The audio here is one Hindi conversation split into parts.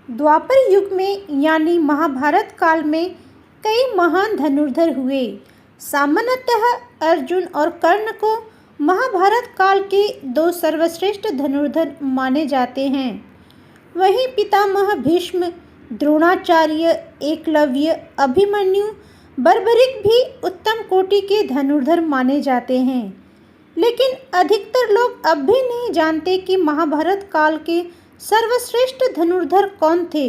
द्वापर युग में यानी महाभारत काल में कई महान धनुर्धर हुए। सामान्यतः अर्जुन और कर्ण को महाभारत काल के दो सर्वश्रेष्ठ धनुर्धर माने जाते हैं। वहीं पितामह भीष्म, द्रोणाचार्य, एकलव्य, अभिमन्यु, बर्बरिक भी उत्तम कोटि के धनुर्धर माने जाते हैं। लेकिन अधिकतर लोग अब भी नहीं जानते कि महाभारत काल के सर्वश्रेष्ठ धनुर्धर कौन थे।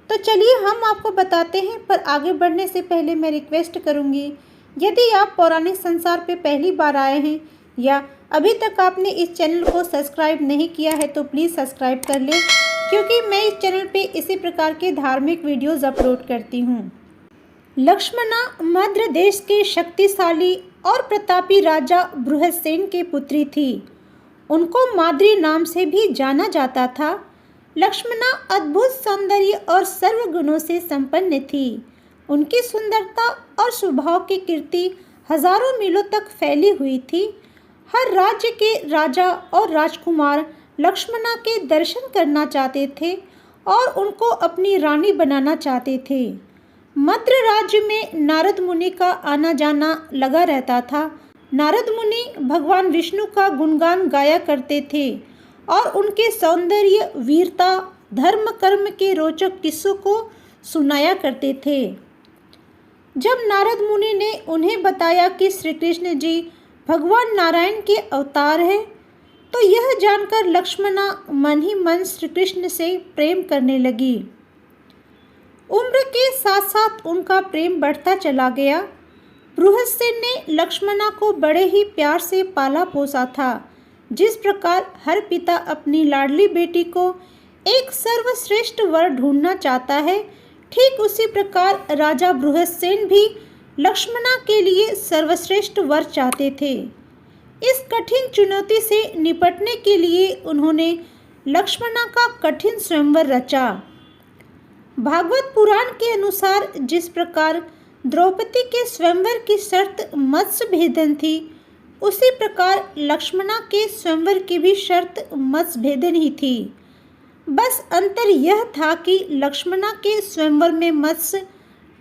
तो चलिए हम आपको बताते हैं, पर आगे बढ़ने से पहले मैं रिक्वेस्ट करूंगी, यदि आप पौराणिक संसार पे पहली बार आए हैं या अभी तक आपने इस चैनल को सब्सक्राइब नहीं किया है तो प्लीज़ सब्सक्राइब कर लें, क्योंकि मैं इस चैनल पे इसी प्रकार के धार्मिक वीडियोज़ अपलोड करती हूँ। लक्ष्मणा मद्र देश के शक्तिशाली और प्रतापी राजा बृहस्सेन की पुत्री थी। उनको माद्री नाम से भी जाना जाता था। लक्ष्मणा अद्भुत सौंदर्य और सर्वगुणों से संपन्न थी। उनकी सुंदरता और स्वभाव की कीर्ति हजारों मीलों तक फैली हुई थी। हर राज्य के राजा और राजकुमार लक्ष्मणा के दर्शन करना चाहते थे और उनको अपनी रानी बनाना चाहते थे। मद्र राज्य में नारद मुनि का आना जाना लगा रहता था। नारद मुनि भगवान विष्णु का गुणगान गाया करते थे और उनके सौंदर्य, वीरता, धर्म कर्म के रोचक किस्सों को सुनाया करते थे। जब नारद मुनि ने उन्हें बताया कि श्री कृष्ण जी भगवान नारायण के अवतार हैं, तो यह जानकर लक्ष्मणा मन ही मन श्री कृष्ण से प्रेम करने लगी। उम्र के साथ साथ उनका प्रेम बढ़ता चला गया। बृहस्सेन ने लक्ष्मणा को बड़े ही प्यार से पाला पोसा था। जिस प्रकार हर पिता अपनी लाडली बेटी को एक सर्वश्रेष्ठ वर ढूंढना चाहता है, ठीक उसी प्रकार राजा बृहस्सेन भी लक्ष्मणा के लिए सर्वश्रेष्ठ वर चाहते थे। इस कठिन चुनौती से निपटने के लिए उन्होंने लक्ष्मणा का कठिन स्वयंवर रचा। भागवत पुराण के अनुसार जिस प्रकार द्रौपदी के स्वयंवर की शर्त मत्स्य भेदन थी, उसी प्रकार लक्ष्मणा के स्वयंवर की भी शर्त मत्स्य भेदन ही थी। बस अंतर यह था कि लक्ष्मणा के स्वयंवर में मत्स्य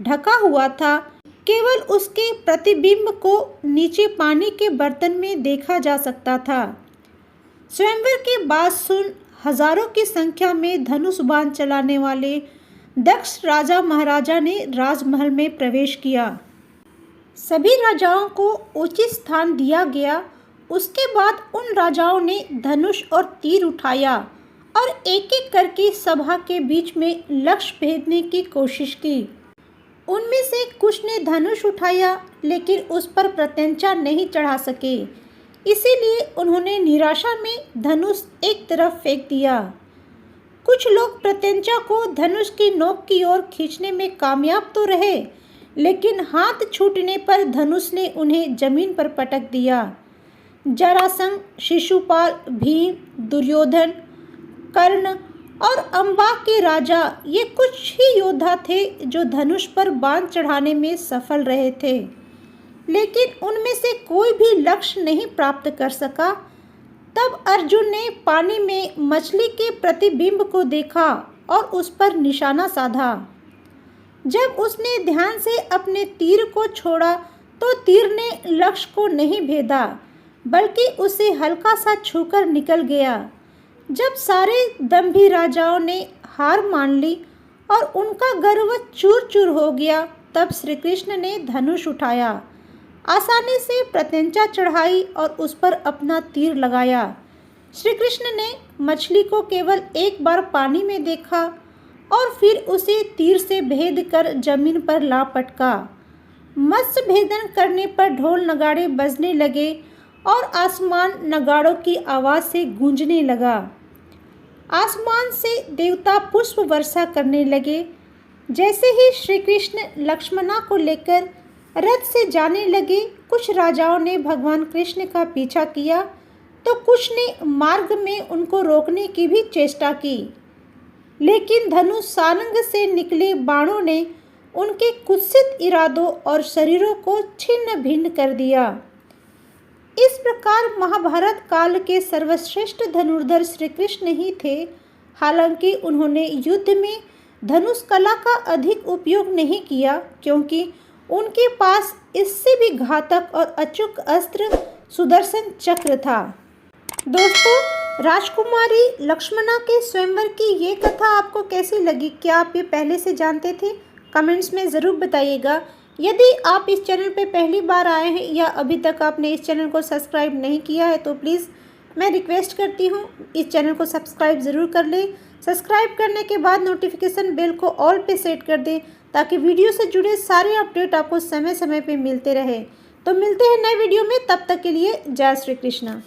ढका हुआ था, केवल उसके प्रतिबिंब को नीचे पानी के बर्तन में देखा जा सकता था। स्वयंवर की बात सुन हजारों की संख्या में धनुष बाण चलाने वाले दक्ष राजा महाराजा ने राजमहल में प्रवेश किया। सभी राजाओं को उचित स्थान दिया गया। उसके बाद उन राजाओं ने धनुष और तीर उठाया और एक एक करके सभा के बीच में लक्ष्य भेदने की कोशिश की। उनमें से कुछ ने धनुष उठाया, लेकिन उस पर प्रत्यंचा नहीं चढ़ा सके, इसीलिए उन्होंने निराशा में धनुष एक तरफ फेंक दिया। कुछ लोग प्रत्यंचा को धनुष की नोक की ओर खींचने में कामयाब तो रहे, लेकिन हाथ छूटने पर धनुष ने उन्हें जमीन पर पटक दिया। जरासंध, शिशुपाल, भीम, दुर्योधन, कर्ण और अम्बा के राजा ये कुछ ही योद्धा थे जो धनुष पर बाण चढ़ाने में सफल रहे थे, लेकिन उनमें से कोई भी लक्ष्य नहीं प्राप्त कर सका। तब अर्जुन ने पानी में मछली के प्रतिबिंब को देखा और उस पर निशाना साधा। जब उसने ध्यान से अपने तीर को छोड़ा तो तीर ने लक्ष्य को नहीं भेदा, बल्कि उसे हल्का सा छूकर निकल गया। जब सारे दंभी राजाओं ने हार मान ली और उनका गर्व चूर चूर हो गया, तब श्री कृष्ण ने धनुष उठाया, आसानी से प्रत्यंचा चढ़ाई और उस पर अपना तीर लगाया। श्री कृष्ण ने मछली को केवल एक बार पानी में देखा और फिर उसे तीर से भेद कर जमीन पर ला पटका। मत्स्य भेदन करने पर ढोल नगाड़े बजने लगे और आसमान नगाड़ों की आवाज़ से गूंजने लगा। आसमान से देवता पुष्प वर्षा करने लगे। जैसे ही श्री कृष्ण लक्ष्मणा को लेकर रथ से जाने लगे, कुछ राजाओं ने भगवान कृष्ण का पीछा किया तो कुछ ने मार्ग में उनको रोकने की भी चेष्टा की, लेकिन धनुष सारंग से निकले बाणों ने उनके कुत्सित इरादों और शरीरों को छिन्न भिन्न कर दिया। इस प्रकार महाभारत काल के सर्वश्रेष्ठ धनुर्धर श्री कृष्ण ही थे। हालांकि उन्होंने युद्ध में धनुष कला का अधिक उपयोग नहीं किया, क्योंकि उनके पास इससे भी घातक और अचूक अस्त्र सुदर्शन चक्र था। दोस्तों, राजकुमारी लक्ष्मणा के स्वयंवर की ये कथा आपको कैसी लगी? क्या आप ये पहले से जानते थे? कमेंट्स में ज़रूर बताइएगा। यदि आप इस चैनल पे पहली बार आए हैं या अभी तक आपने इस चैनल को सब्सक्राइब नहीं किया है तो प्लीज़ मैं रिक्वेस्ट करती हूँ इस चैनल को सब्सक्राइब ज़रूर कर लें। सब्सक्राइब करने के बाद नोटिफिकेशन बेल को ऑल पे सेट कर दें ताकि वीडियो से जुड़े सारे अपडेट आपको समय समय पे मिलते रहे। तो मिलते हैं नए वीडियो में, तब तक के लिए जय श्री कृष्णा।